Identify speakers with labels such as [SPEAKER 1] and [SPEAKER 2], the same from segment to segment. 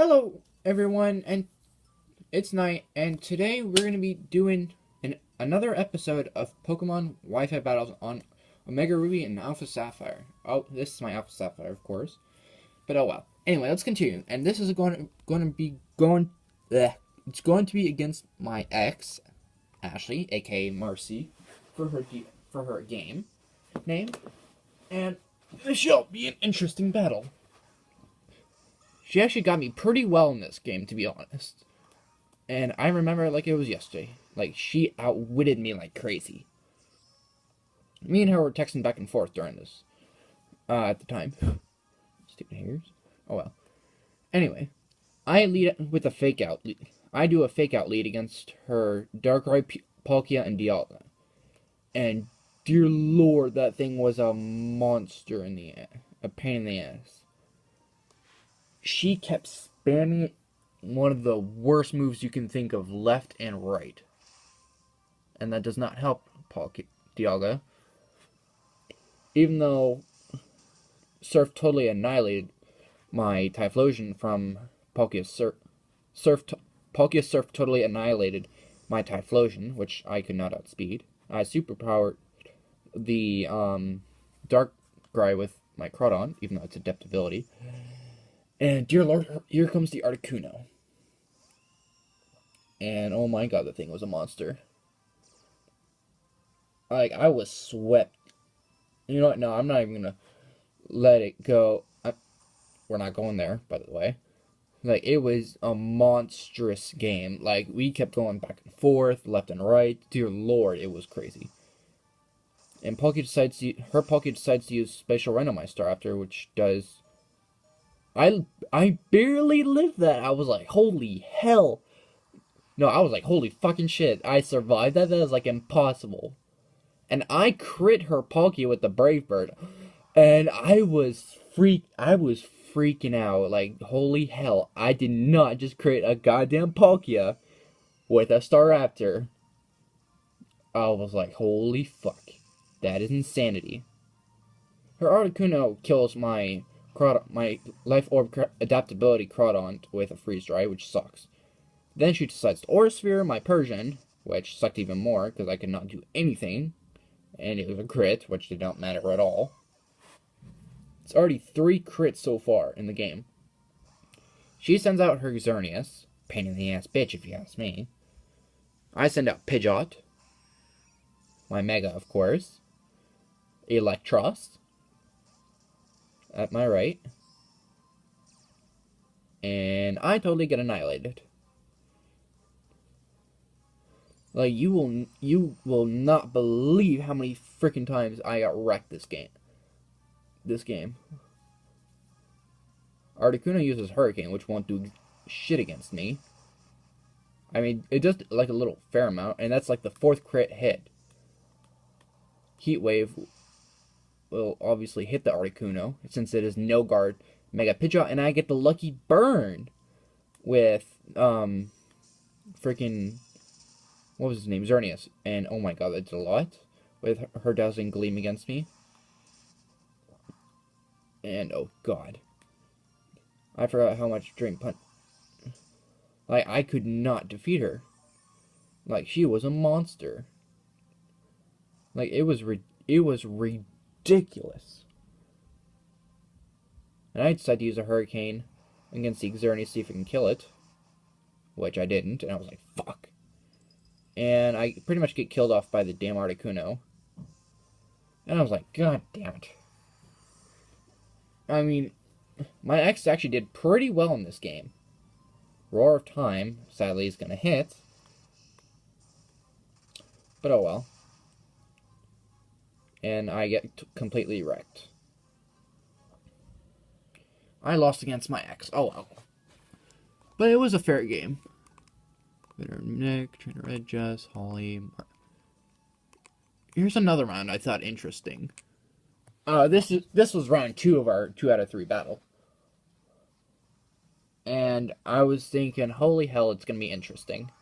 [SPEAKER 1] Hello, everyone, and it's night, and today we're going to be doing another episode of Pokemon Wi-Fi battles on Omega Ruby and Alpha Sapphire. Oh, this is my Alpha Sapphire, of course, but oh well. Anyway, let's continue, and this is it's going to be against my ex, Ashley, aka Marcy, for her game name, and this shall be an interesting battle. She actually got me pretty well in this game, to be honest. And I remember it like it was yesterday. Like, she outwitted me like crazy. Me and her were texting back and forth during this. At the time. Stupid hairs. Oh well. Anyway. I lead with a fake out lead. I do a fake out lead against her Darkrai, Palkia, and Dialga. And dear lord, that thing was a monster in the ass. A pain in the ass. She kept spamming one of the worst moves you can think of, left and right. And that does not help Dialga. Even though Surf totally annihilated my Typhlosion from Palkia's Surf. Palkia's Surf totally annihilated my Typhlosion, which I could not outspeed. I superpowered the Darkrai with my Crawdon, even though it's adept ability. And dear lord, here comes the Articuno. And oh my god, the thing was a monster. Like, I was swept. You know what? No, I'm not even gonna let it go. We're not going there, by the way. Like, it was a monstrous game. Like, we kept going back and forth, left and right. Dear lord, it was crazy. And Palkia decides to use Spatial Randomizer after, which does... I barely lived that. I was like, holy hell. No, I was like, holy fucking shit. I survived that. That was like impossible. And I crit her Palkia with the Brave Bird. And I was freaking out. Like, holy hell. I did not just crit a goddamn Palkia with a Staraptor. I was like, holy fuck. That is insanity. Her Articuno kills my Life Orb Adaptability Crawdon with a Freeze Dry, which sucks. Then she decides to Aura Sphere my Persian, which sucked even more, because I could not do anything. And it was a crit, which did not matter at all. It's already 3 crits so far in the game. She sends out her Xerneas. Pain in the ass bitch, if you ask me. I send out Pidgeot. My Mega, of course. Electros. At my right. And I totally get annihilated. Like, you will not believe how many freaking times I got wrecked this game. Articuno uses Hurricane, which won't do shit against me. I mean, it does like a little fair amount, and that's like the 4th crit hit. Heat Wave will obviously hit the Articuno, since it is no guard Mega Pidgeot, and I get the lucky burn with freaking, what was his name, Xerneas, and oh my god, that did a lot with her Dazzling Gleam against me. And oh god, I forgot how much Drain Punch. Like, I could not defeat her. Like, she was a monster. Like, it was ridiculous. And I decided to use a Hurricane against the Xerneas, see if I can kill it. Which I didn't, and I was like, fuck. And I pretty much get killed off by the damn Articuno. And I was like, god damn it. I mean, my ex actually did pretty well in this game. Roar of Time, sadly, is going to hit. But oh well. And I get completely wrecked. I lost against my ex. Oh well. But it was a fair game. Bitter Nick, Trainer Red Jess, Holly. Here's another round I thought interesting. This was round 2 of our 2 out of 3 battle. And I was thinking, holy hell, it's gonna be interesting.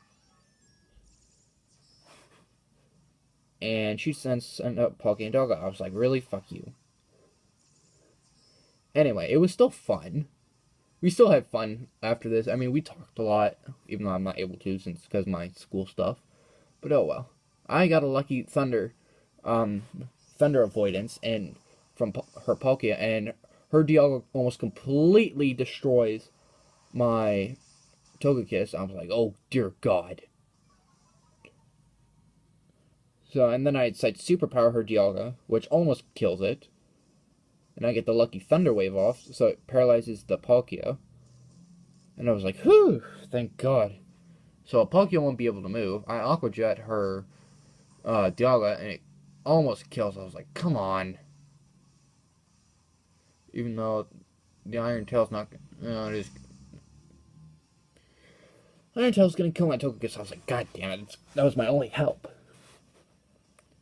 [SPEAKER 1] And she sent up Palkia and Doggo. I was like, really? Fuck you. Anyway, it was still fun. we still had fun after this. I mean, we talked a lot, even though I'm not able to since because of my school stuff. But oh well. I got a lucky thunder avoidance and from her Palkia, and her Dialga almost completely destroys my Togekiss. I was like, oh dear God. So, and then I decide to superpower her Dialga, which almost kills it. And I get the lucky Thunder Wave off, so it paralyzes the Palkia. And I was like, whew, thank God. So a Palkia won't be able to move. I Aqua Jet her Dialga, and it almost kills. I was like, come on. Even though the Iron Tail's not, it is. Iron Tail's gonna kill my Togekiss. I was like, God damn it! That was my only help.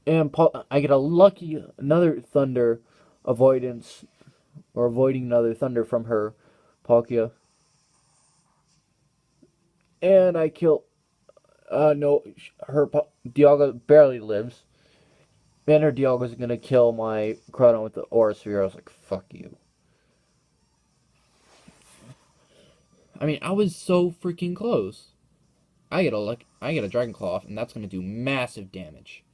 [SPEAKER 1] And I get a lucky another Thunder avoidance, or avoiding another Thunder from her Palkia. And I kill. No, her Dialga barely lives. And her Dialga's gonna kill my Groudon with the Aura Sphere. I was like, fuck you. I mean, I was so freaking close. I get a Dragon Claw off, and that's gonna do massive damage.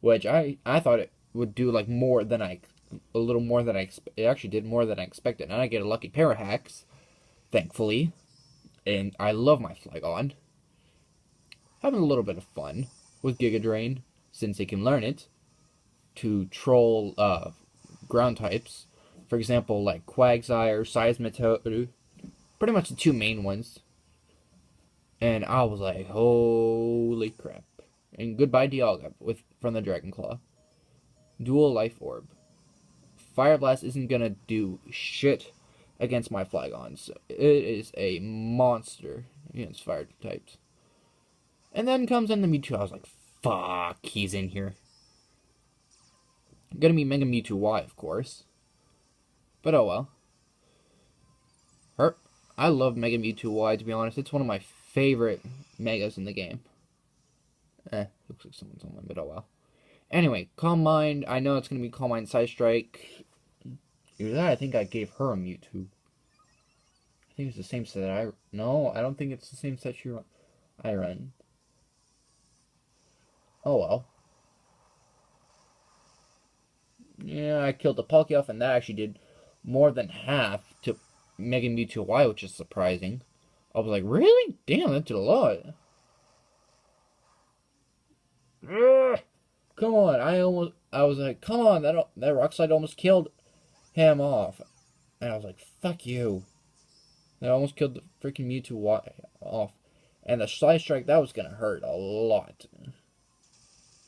[SPEAKER 1] Which I thought it would do like more than it actually did more than I expected. And I get a lucky Parahax, thankfully. And I love my Flygon. Having a little bit of fun with Giga Drain, since it can learn it to troll ground types. For example, like Quagsire, Seismitoad, pretty much the two main ones. And I was like, holy crap. And goodbye Dialga from the Dragon Claw. Dual Life Orb. Fire Blast isn't gonna do shit against my Flygons. It is a monster against fire types. And then comes in the Mewtwo. I was like, fuck, he's in here. Gonna be Mega Mewtwo Y, of course. But oh well. I love Mega Mewtwo Y, to be honest. It's one of my favorite Megas in the game. Looks like someone's on my but oh well. Anyway, Calm Mind. I know it's gonna be Calm Mind Side Strike. Either that, I think I gave her a Mewtwo. I think it's the same set no, I don't think it's the same set I run. Oh well. Yeah, I killed the Palkia, and that actually did more than half to Mega Mewtwo Y, which is surprising. I was like, really? Damn, that did a lot. Ugh, come on, I was like, come on, that Rock Slide almost killed him off. And I was like, fuck you. That almost killed the freaking Mewtwo Y off. And the Side Strike, that was gonna hurt a lot.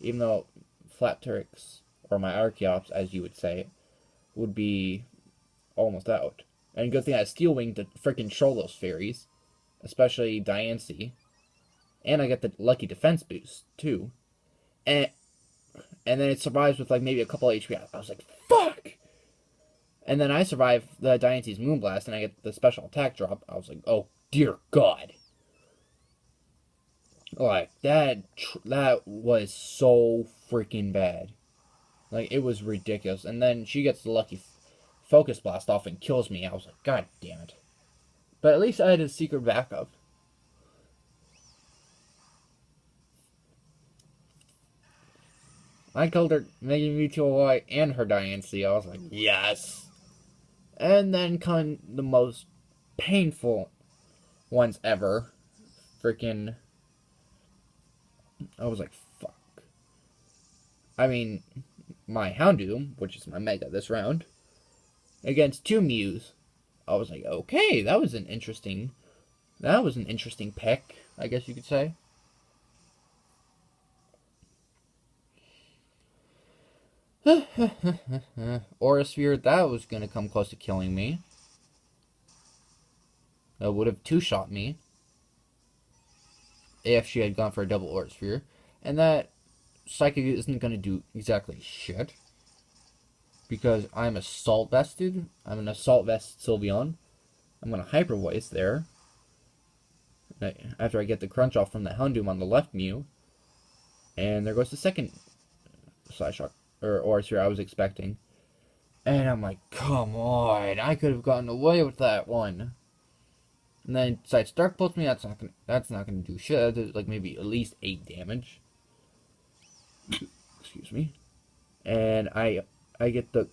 [SPEAKER 1] Even though Flaptrix, or my Archeops, as you would say, would be almost out. And good thing I had Steel Wing to freaking troll those fairies. Especially Diancie. And I get the lucky defense boost, too. And then it survives with like maybe a couple HP. I was like, fuck! And then I survive the Diancie's Moonblast, and I get the special attack drop. I was like, oh, dear God. Like, that was so freaking bad. Like, it was ridiculous. And then she gets the lucky Focus Blast off and kills me. I was like, God damn it. But at least I had a secret backup. I killed her Mega Mewtwo Y and her Diancie. I was like, yes. And then come the most painful ones ever. Freaking. I was like, fuck. I mean, my Houndoom, which is my Mega this round, against two Mews. I was like, okay, that was an interesting pick, I guess you could say. Aura Sphere, that was gonna come close to killing me. That would have two-shot me if she had gone for a double Aura Sphere. And that Psychic isn't gonna do exactly shit. Because I'm Assault Vested. I'm an Assault Vest Sylveon. I'm gonna Hyper Voice there. After I get the Crunch off from the Houndoom on the left Mew. And there goes the second Psyshock. Or Sphere I was expecting. And I'm like, come on, I could have gotten away with that one. And then it decides Dark Pulse me. That's not gonna do shit. That's like maybe at least 8 damage. Excuse me. And I get the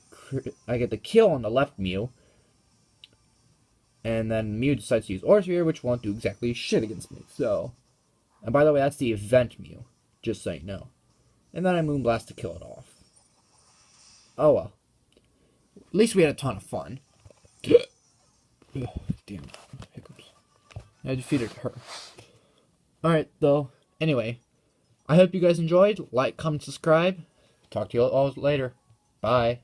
[SPEAKER 1] kill on the left Mew. And then Mew decides to use Aura Sphere, which won't do exactly shit against me. So, and by the way, that's the event Mew. Just so you know. And then I Moonblast to kill it off. Oh well. At least we had a ton of fun. Damn. Hiccups. I defeated her. Alright, though. Anyway. I hope you guys enjoyed. Like, comment, subscribe. Talk to you all later. Bye.